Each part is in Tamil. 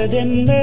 பார்த்ததென்ன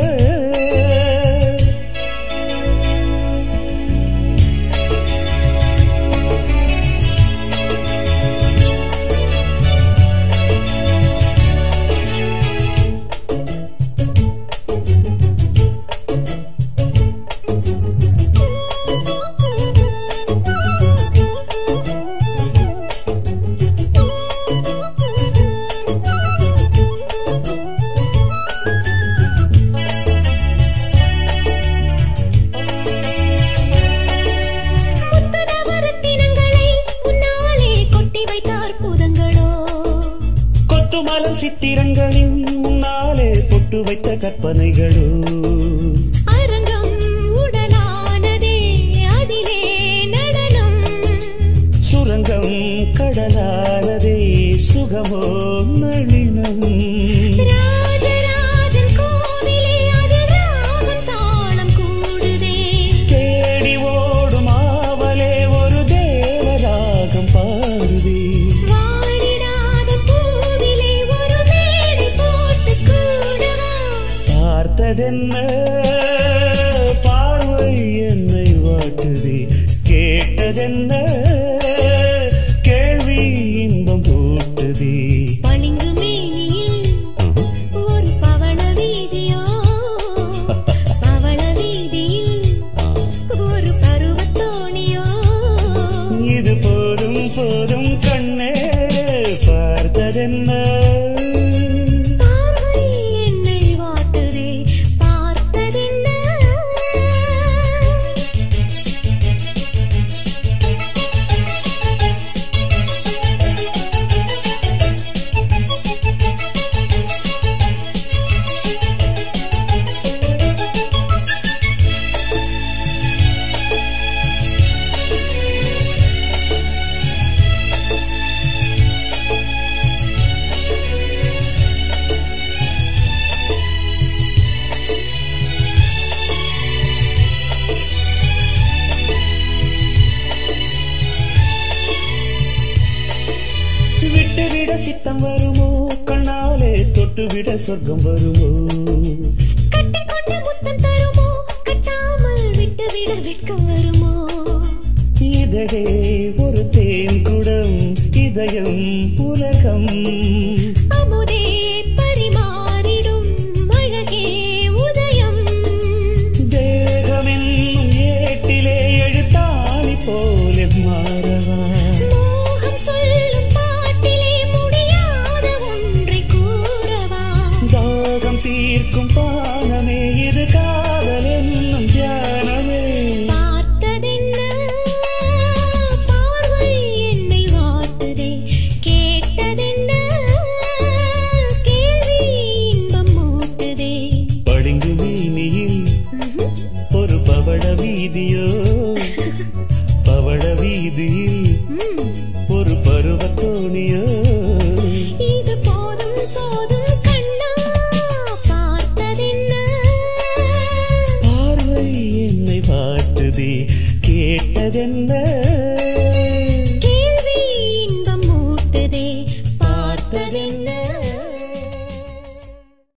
மலர் சித்திரங்களின் முன்னாலே பொட்டு வைத்த கற்பனைகளோ அரங்கம் உடலானதே அதிலே நடனம் சுரங்கம் கடலானதே சுகமோ நளினம் ராஜராஜன் கோவிலே அது ராகம் தாளம் கூடுதே தேடி ஓடும் ஆவலே ஒரு தேவராகம் பாடுதே பார்த்ததென்ன பார்வை என்னை வாட்டுதே கேட்டதென்ன கேள்வி இன்பம் போட்டதே பளிங்கு மேனியில் ஒரு பவள வீதியோ பவள வீதியில் ஒரு பருவத்தோணியோ இது போதும் போதும் கண்ணே பார்த்ததென்ன விட்டுவிட சித்தம் வருமோ கண்ணாலே தொட்டுவிட சொர்க்கம் வருமோ கட்டிக்கொண்ட முத்தம் தருமோ கட்டாமல் விட்டுவிட வெட்கம் வருமோ இதழே ஒரு தேன் குடம் இதயம் உலகம் அமுதே பரிமாறிடும் அழகே உதயம் தேகமென்னும் ஏட்டிலே எழுத்தாணி போல மாறவா மோகம் சொல்லும் பாட்டிலே முடியாத ஒன்றை கூறவா தாகம் தீர்க்கும் பானமே இது காதல் என்னும் தியானமே பார்த்ததென்ன பார்வை என்னை வாட்டுதே கேட்டதென்ன கேள்வி இன்பம் மூட்டுதே பளிங்கு மேனியில் ஒரு பவள வீதியோ